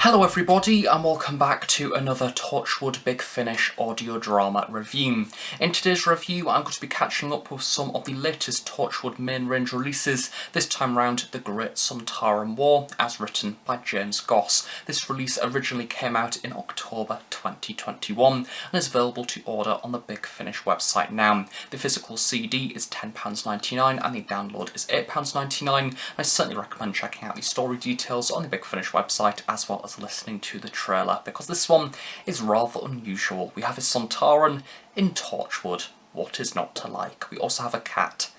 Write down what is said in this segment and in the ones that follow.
Hello everybody and welcome back to another Torchwood Big Finish audio drama review. In today's review I'm going to be catching up with some of the latest Torchwood main range releases, this time round the Great Sonataran War as written by James Goss. This release originally came out in October 2021 and is available to order on the Big Finish website now. The physical CD is £10.99 and the download is £8.99. I certainly recommend checking out the story details on the Big Finish website as well as listening to the trailer, because this one is rather unusual. We have a Sontaran in Torchwood. What is not to like? We also have a cat,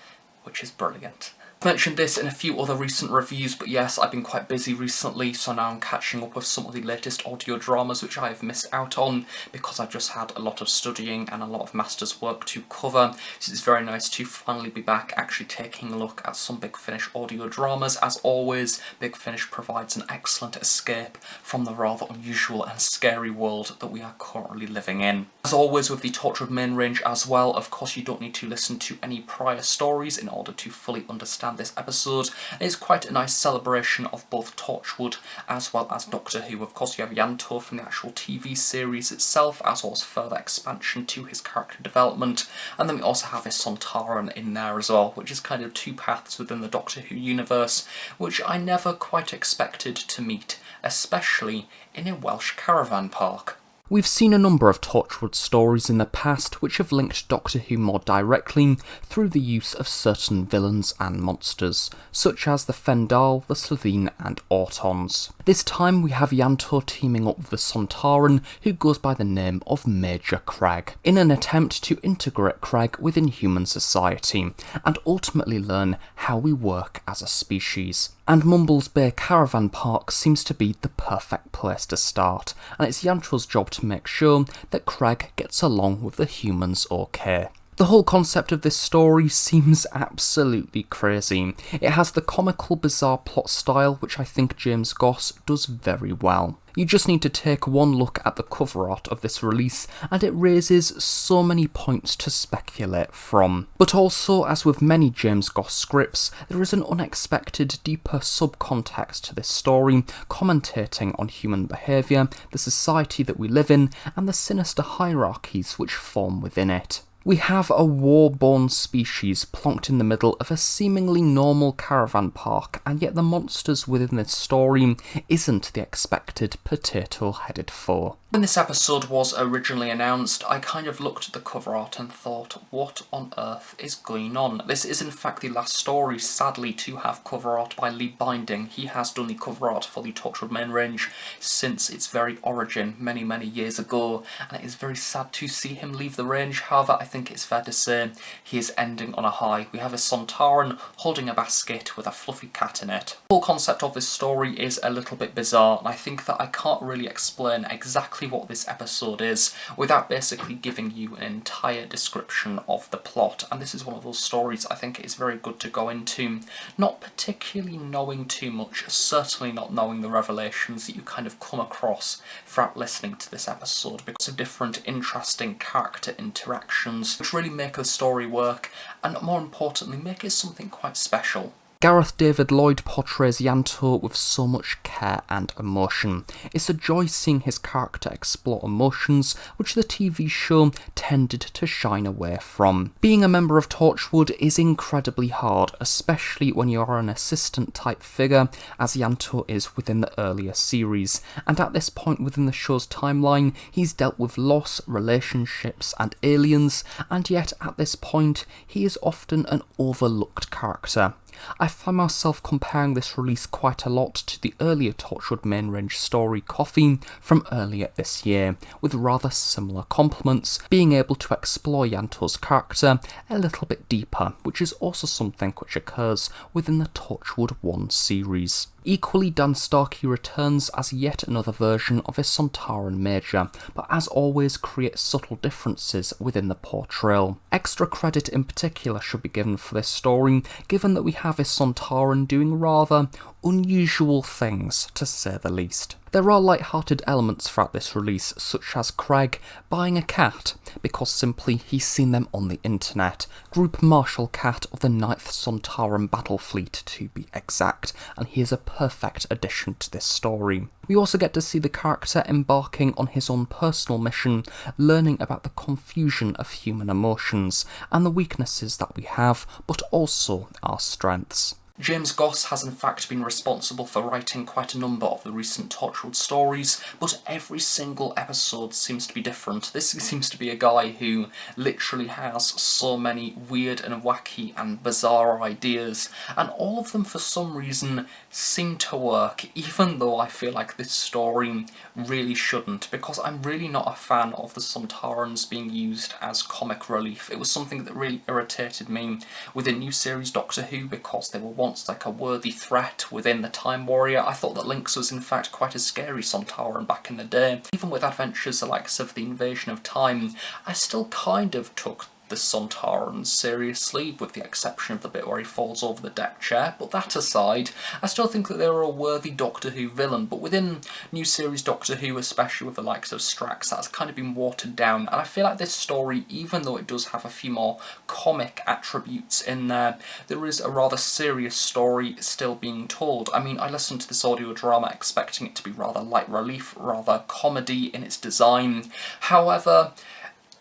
which is brilliant. I've mentioned this in a few other recent reviews, but yes, I've been quite busy recently, so now I'm catching up with some of the latest audio dramas which I have missed out on because I've just had a lot of studying and a lot of master's work to cover. So it's very nice to finally be back actually taking a look at some Big Finish audio dramas. As always, Big Finish provides an excellent escape from the rather unusual and scary world that we are currently living in. As always with the Torchwood main range as well, of course you don't need to listen to any prior stories in order to fully understand this episode. It is quite a nice celebration of both Torchwood as well as Doctor Who. Of course you have Ianto from the actual TV series itself, as well as further expansion to his character development, and then we also have a Sontaran in there as well, which is kind of two paths within the Doctor Who universe, which I never quite expected to meet, especially in a Welsh caravan park. We've seen a number of Torchwood stories in the past which have linked Doctor Who more directly through the use of certain villains and monsters, such as the Fendal, the Slovene and Autons. This time we have Ianto teaming up with the Sontaran, who goes by the name of Major Crag, in an attempt to integrate Crag within human society and ultimately learn how we work as a species. And Mumbles Bay Caravan Park seems to be the perfect place to start, and it's Ianto's job to make sure that Crag gets along with the humans okay. The whole concept of this story seems absolutely crazy. It has the comical, bizarre plot style which I think James Goss does very well. You just need to take one look at the cover art of this release and it raises so many points to speculate from. But also, as with many James Goss scripts, there is an unexpected, deeper subcontext to this story, commentating on human behaviour, the society that we live in, and the sinister hierarchies which form within it. We have a war-born species plonked in the middle of a seemingly normal caravan park, and yet the monsters within this story isn't the expected potato-headed foe. When this episode was originally announced, I kind of looked at the cover art and thought, what on earth is going on? This is in fact the last story, sadly, to have cover art by Lee Binding. He has done the cover art for the Torchwood main range since its very origin many years ago, and it is very sad to see him leave the range. However, I think it's fair to say he is ending on a high. We have a Sontaran holding a basket with a fluffy cat in it. The whole concept of this story is a little bit bizarre, and I think that I can't really explain exactly what this episode is without basically giving you an entire description of the plot, and this is one of those stories I think it is very good to go into not particularly knowing too much, certainly not knowing the revelations that you kind of come across throughout listening to this episode, because of different interesting character interactions which really make the story work and more importantly make it something quite special. Gareth David Lloyd portrays Ianto with so much care and emotion. It's a joy seeing his character explore emotions which the TV show tended to shine away from. Being a member of Torchwood is incredibly hard, especially when you are an assistant type figure as Ianto is within the earlier series, and at this point within the show's timeline he's dealt with loss, relationships and aliens, and yet at this point he is often an overlooked character. I find myself comparing this release quite a lot to the earlier Torchwood main range story Coffee from earlier this year, with rather similar compliments, being able to explore Ianto's character a little bit deeper, which is also something which occurs within the Torchwood 1 series. Equally, Dan Starkey returns as yet another version of a Sontaran Major, but as always creates subtle differences within the portrayal. Extra credit in particular should be given for this story, given that we have a Sontaran doing rather unusual things, to say the least. There are light-hearted elements throughout this release, such as Craig buying a cat, because simply he's seen them on the internet. Group Marshal Cat of the 9th Sontaran Battle Fleet, to be exact, and he is a perfect addition to this story. We also get to see the character embarking on his own personal mission, learning about the confusion of human emotions, and the weaknesses that we have, but also our strengths. James Goss has in fact been responsible for writing quite a number of the recent Torchwood stories, but every single episode seems to be different. This seems to be a guy who literally has so many weird and wacky and bizarre ideas, and all of them for some reason seem to work, even though I feel like this story really shouldn't, because I'm really not a fan of the Sontarans being used as comic relief. It was something that really irritated me with the new series Doctor Who, because they were once like a worthy threat within the Time Warrior. I thought that Lynx was in fact quite a scary Sontaran back in the day. Even with adventures the likes of the Invasion of Time, I still kind of took the Sontarans seriously, with the exception of the bit where he falls over the deck chair, but that aside, I still think that they were a worthy Doctor Who villain, but within new series Doctor Who, especially with the likes of Strax, that's kind of been watered down, and I feel like this story, even though it does have a few more comic attributes in there, there is a rather serious story still being told. I mean, I listened to this audio drama expecting it to be rather light relief, rather comedy in its design. However,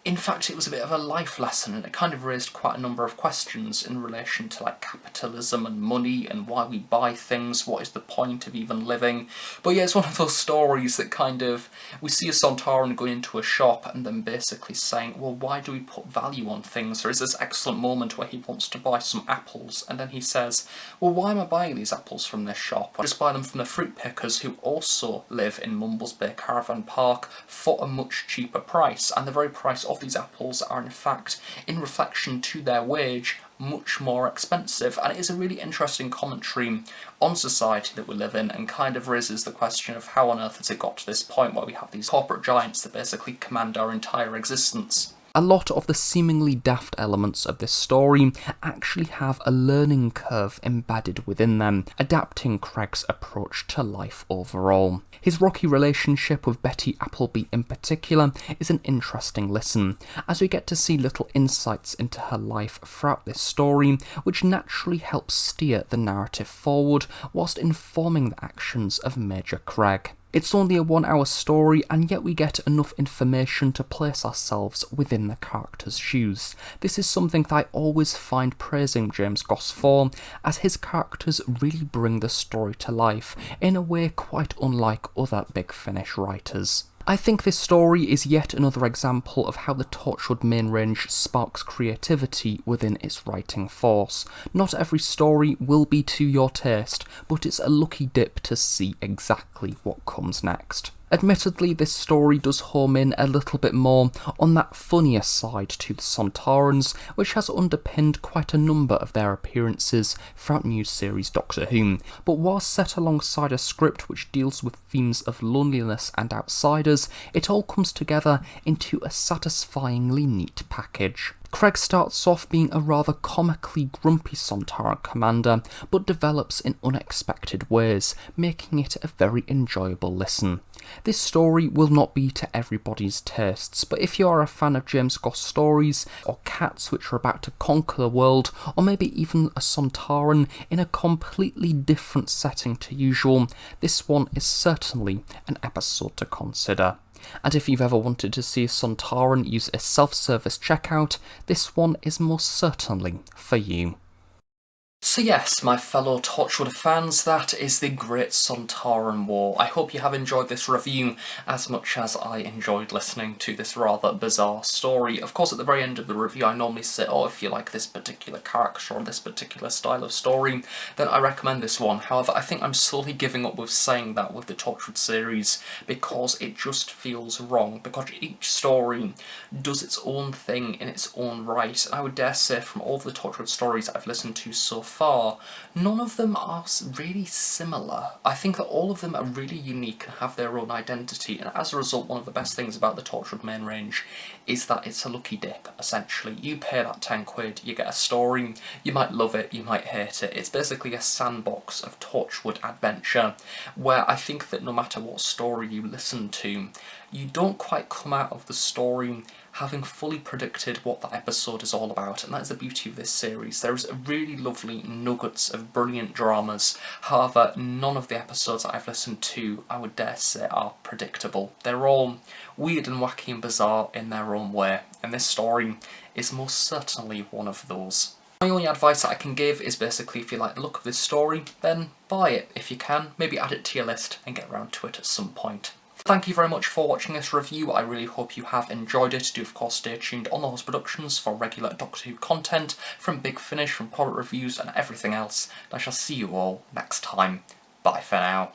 in fact, it was a bit of a life lesson, and it kind of raised quite a number of questions in relation to like capitalism and money and why we buy things, what is the point of even living. But yeah, it's one of those stories that kind of, we see a Sontaran going into a shop and then basically saying, well, why do we put value on things? There is this excellent moment where he wants to buy some apples, and then he says, well, why am I buying these apples from this shop? I just buy them from the fruit pickers who also live in Mumbles Bay Caravan Park for a much cheaper price, and the very price of these apples are in fact, in reflection to their wage, much more expensive. And it is a really interesting commentary on society that we live in, and kind of raises the question of how on earth has it got to this point where we have these corporate giants that basically command our entire existence. A lot of the seemingly daft elements of this story actually have a learning curve embedded within them, adapting Craig's approach to life overall. His rocky relationship with Betty Appleby in particular is an interesting listen, as we get to see little insights into her life throughout this story, which naturally helps steer the narrative forward whilst informing the actions of Major Craig. It's only a 1 hour story, and yet we get enough information to place ourselves within the character's shoes. This is something that I always find praising James Goss for, as his characters really bring the story to life in a way quite unlike other Big Finish writers. I think this story is yet another example of how the Torchwood main range sparks creativity within its writing force. Not every story will be to your taste, but it's a lucky dip to see exactly what comes next. Admittedly, this story does home in a little bit more on that funnier side to the Sontarans, which has underpinned quite a number of their appearances throughout new series Doctor Who, but whilst set alongside a script which deals with themes of loneliness and outsiders, it all comes together into a satisfyingly neat package. Craig starts off being a rather comically grumpy Sontaran commander, but develops in unexpected ways, making it a very enjoyable listen. This story will not be to everybody's tastes, but if you are a fan of James Goss stories, or cats which are about to conquer the world, or maybe even a Sontaran in a completely different setting to usual, this one is certainly an episode to consider. And if you've ever wanted to see a Sontaran use a self-service checkout, this one is most certainly for you. So yes, my fellow Torchwood fans, that is the Great Sonataran War. I hope you have enjoyed this review as much as I enjoyed listening to this rather bizarre story. Of course, at the very end of the review I normally say, oh, if you like this particular character or this particular style of story, then I recommend this one. However, I think I'm slowly giving up with saying that with the Torchwood series, because it just feels wrong, because each story does its own thing in its own right. And I would dare say from all the Torchwood stories I've listened to so far, far, none of them are really similar. I think that all of them are really unique and have their own identity, and as a result, one of the best things about the Torchwood main range is that it's a lucky dip, essentially. You pay that 10 quid, you get a story, you might love it, you might hate it. It's basically a sandbox of Torchwood adventure, where I think that no matter what story you listen to, you don't quite come out of the story having fully predicted what that episode is all about, and that is the beauty of this series. There's really lovely nuggets of brilliant dramas, however, none of the episodes that I've listened to, I would dare say, are predictable. They're all weird and wacky and bizarre in their own way, and this story is most certainly one of those. My only advice that I can give is basically, if you like the look of this story, then buy it if you can, maybe add it to your list and get around to it at some point. Thank you very much for watching this review. I really hope you have enjoyed it. Do of course stay tuned on The Host Productions for regular Doctor Who content, from Big Finish, from product reviews and everything else. And I shall see you all next time. Bye for now.